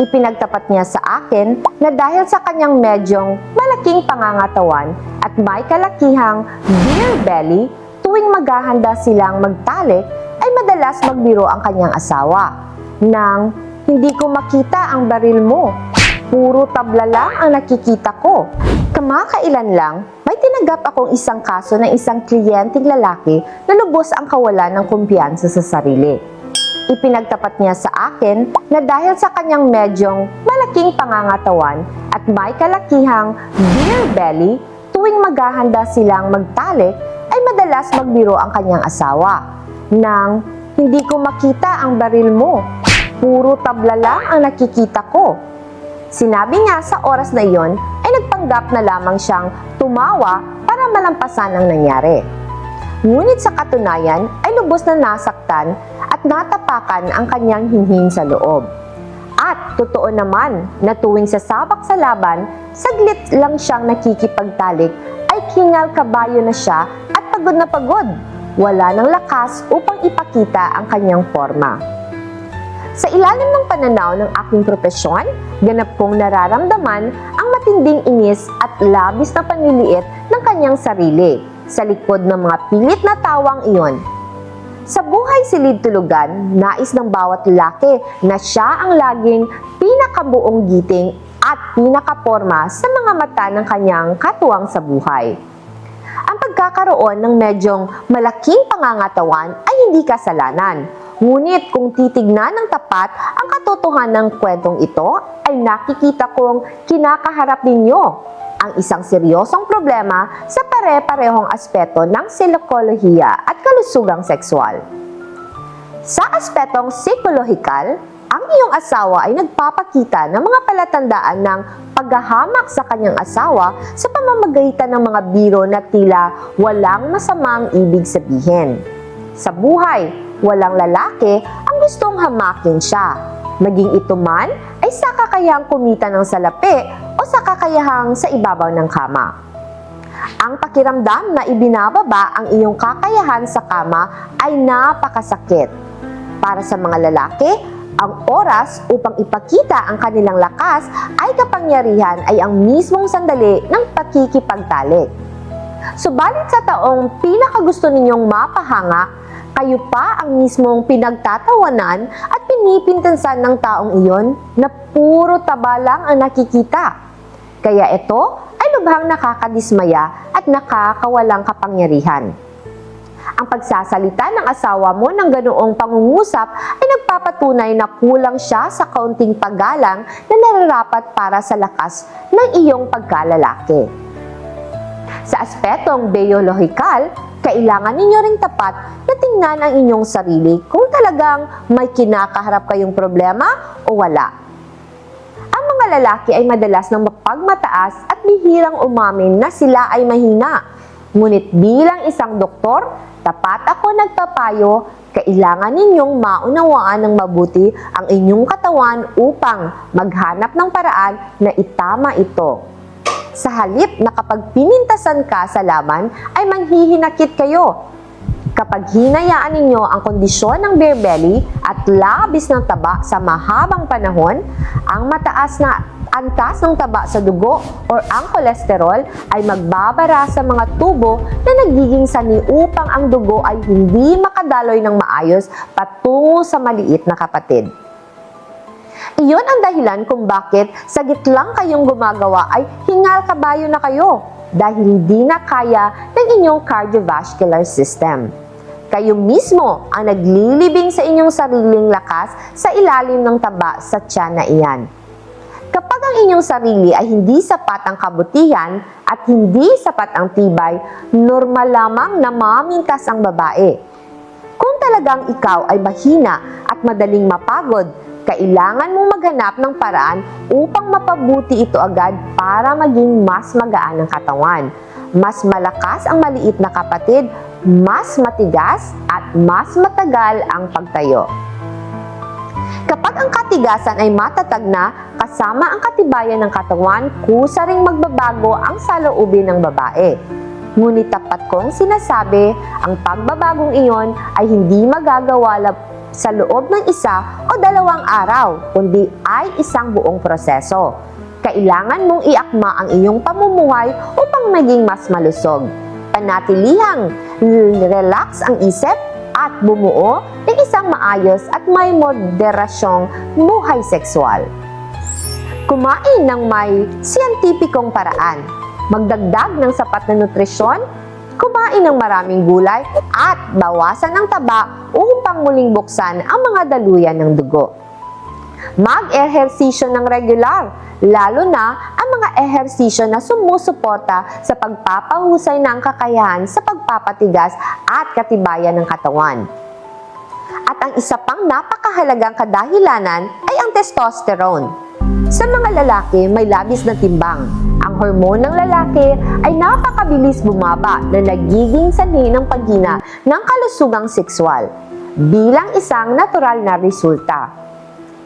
Ipinagtapat niya sa akin na dahil sa kanyang medyong malaking pangangatawan at may kalakihang beer belly, tuwing maghahanda silang magtalik ay madalas magbiro ang kanyang asawa nang hindi ko makita ang baril mo. Puro tabla lang ang nakikita ko. Kamakailan lang, may tinanggap akong isang kaso ng isang kliyenteng lalaki na lubos ang kawalan ng kumpiyansa sa sarili. Ipinagtapat niya sa akin na dahil sa kanyang medyong malaking pangangatawan at may kalakihang beer belly, tuwing maghahanda silang magtalik ay madalas magbiro ang kanyang asawa nang hindi ko makita ang baril mo. Puro tabla lang ang nakikita ko. Sinabi niya sa oras na iyon ay nagpanggap na lamang siyang tumawa para malampasan ang nangyari. Ngunit sa katunayan ay lubos na nasaktan at natapakan ang kanyang hinhin sa loob. At totoo naman na tuwing sasabak sa laban, saglit lang siyang nakikipagtalik ay kingal kabayo na siya at pagod na pagod. Wala ng lakas upang ipakita ang kanyang forma. Sa ilalim ng pananaw ng aking propesyon, ganap kong nararamdaman ang matinding inis at labis na panliliit ng kanyang sarili sa likod ng mga pilit na tawang iyon. Sa buhay silid-tulugan, nais ng bawat lalaki na siya ang laging pinakabuong giting at pinakaporma sa mga mata ng kanyang katuwang sa buhay. Ang pagkakaroon ng medyong malaking pangangatawan ay hindi kasalanan. Ngunit kung titignan ng tapat ang katotohanan ng kwentong ito, ay nakikita kong kinakaharap ninyo ang isang seryosong problema sa pare-parehong aspeto ng psikolohiya at kalusugang sexual. Sa aspetong psikolohikal, ang iyong asawa ay nagpapakita ng mga palatandaan ng paghahamak sa kanyang asawa sa pamamagitan ng mga biro na tila walang masamang ibig sabihin. Sa buhay, walang lalaki ang gustong hamakin siya, maging ito man ay sa kakayahang kumita ng salapi o sa kakayahang sa ibabaw ng kama. Ang pakiramdam na ibinababa ang iyong kakayahan sa kama ay napakasakit. Para sa mga lalaki, ang oras upang ipakita ang kanilang lakas ay kapangyarihan ay ang mismong sandali ng pakikipagtalik. Subalit sa taong pinakagusto ninyong mapahanga, kayo pa ang mismong pinagtatawanan at pinipintansan ng taong iyon na puro taba lang ang nakikita. Kaya ito ay lubhang nakakadismaya at nakakawalang kapangyarihan. Ang pagsasalita ng asawa mo ng ganoong pangungusap ay nagpapatunay na kulang siya sa kaunting paggalang na nararapat para sa lakas ng iyong pagkalalaki. Sa aspetong biolohikal, kailangan ninyo ring tapat na tingnan ang inyong sarili kung talagang may kinakaharap kayong problema o wala. Ang mga lalaki ay madalas nang mapagmataas at bihirang umamin na sila ay mahina. Ngunit bilang isang doktor, tapat ako nagpapayo, kailangan ninyong maunawaan ng mabuti ang inyong katawan upang maghanap ng paraan na itama ito. Sa halip na kapag pinintasan ka sa laban, ay manghihinakit kayo. Kapag hinayaan ninyo ang kondisyon ng beer belly at labis ng taba sa mahabang panahon, ang mataas na antas ng taba sa dugo o ang kolesterol ay magbabara sa mga tubo na nagiging sani upang ang dugo ay hindi makadaloy ng maayos patungo sa maliit na kapatid. Iyon ang dahilan kung bakit sagit lang kayong gumagawa ay hingal kabayo na kayo dahil hindi na kaya ng inyong cardiovascular system. Kayo mismo ang naglilibing sa inyong sariling lakas sa ilalim ng taba sa tiyan na iyan. Kapag ang inyong sarili ay hindi sapat ang kabutihan at hindi sapat ang tibay, normal lamang na mamintas ang babae. Kung talagang ikaw ay mahina at madaling mapagod, kailangan mong maghanap ng paraan upang mapabuti ito agad para maging mas magaan ang katawan. Mas malakas ang maliit na kapatid, mas matigas at mas matagal ang pagtayo. Kapag ang katigasan ay matatag na, kasama ang katibayan ng katawan, kusa ring magbabago ang saloobin ng babae. Ngunit tapat kong sinasabi, ang pagbabagong iyon ay hindi magagawa sa loob ng 1 o 2 araw, kundi ay isang buong proseso. Kailangan mong iakma ang iyong pamumuhay upang maging mas malusog. Panatilihang relax ang isip at bumuo ng isang maayos at may moderasyong buhay sexual. Kumain ng may siyentipikong paraan. Magdagdag ng sapat na nutrisyon, kumain ng maraming gulay at bawasan ang taba upang muling buksan ang mga daluyan ng dugo. Mag-ehersisyo ng regular, lalo na ang mga ehersisyo na sumusuporta sa pagpapahusay ng kakayahan sa pagpapatigas at katibayan ng katawan. At ang isa pang napakahalagang kadahilanan ay ang testosterone. Sa mga lalaki, may labis na timbang. Ang hormone ng lalaki ay napakabilis bumaba na nagiging sanhi ng paghina ng kalusugang sexual bilang isang natural na resulta.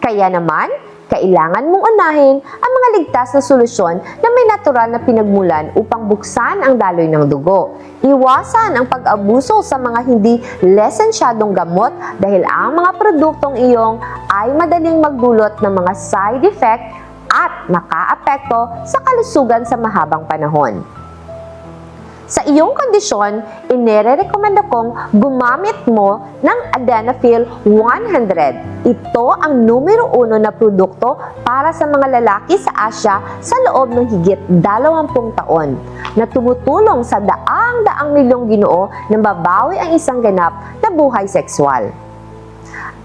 Kaya naman, kailangan mong unahin ang mga ligtas na solusyon na may natural na pinagmulan upang buksan ang daloy ng dugo. Iwasan ang pag-abuso sa mga hindi lesensyadong gamot dahil ang mga produktong iyong ay madaling magdulot ng mga side effect at makaapekto sa kalusugan sa mahabang panahon. Sa iyong kondisyon, inirekomenda kong gumamit mo ng Adenafil 100. Ito ang numero 1 na produkto para sa mga lalaki sa Asia sa loob ng higit 20 taon na tumutulong sa daang-daang milyong Ginoo na mabawi ang isang ganap na buhay sexual.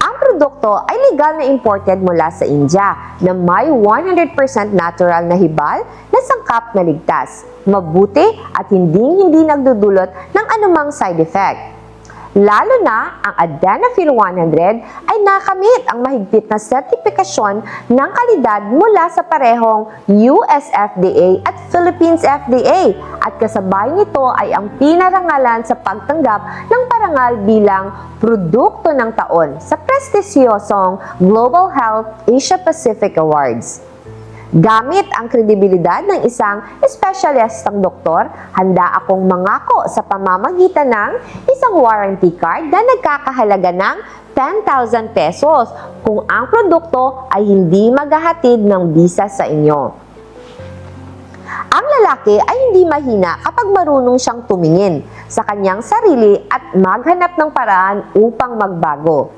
Ang produkto ay legal na imported mula sa India na may 100% natural na hibal na sangkap na ligtas, mabuti at hindi nagdudulot ng anumang side effect. Lalo na ang Adenafil 100 ay nakamit ang mahigpit na sertipikasyon ng kalidad mula sa parehong US FDA at Philippines FDA at kasabay nito ay ang pinarangalan sa pagtanggap ng parangal bilang Produkto ng Taon sa prestigyosong Global Health Asia Pacific Awards. Gamit ang kredibilidad ng isang espesyalistang doktor, handa akong mangako sa pamamagitan ng isang warranty card na nagkakahalaga ng 10,000 pesos kung ang produkto ay hindi maghahatid ng bisa sa inyo. Ang lalaki ay hindi mahina kapag marunong siyang tumingin sa kanyang sarili at maghanap ng paraan upang magbago.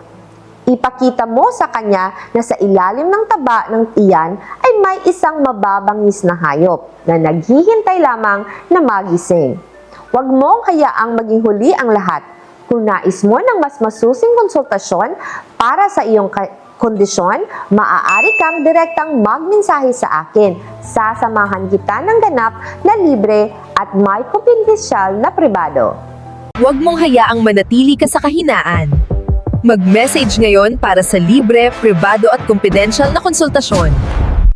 Ipakita mo sa kanya na sa ilalim ng taba ng tiyan ay may isang mababangis na hayop na naghihintay lamang na magising. Huwag mong hayaang maging huli ang lahat. Kung nais mo ng mas masusing konsultasyon para sa iyong kondisyon, maaari kang direktang magmensahe sa akin. Sasamahan kita ng ganap na libre at may kumpidensyal na pribado. Huwag mong hayaang manatili ka sa kahinaan. Mag-message ngayon para sa libre, pribado at confidential na konsultasyon.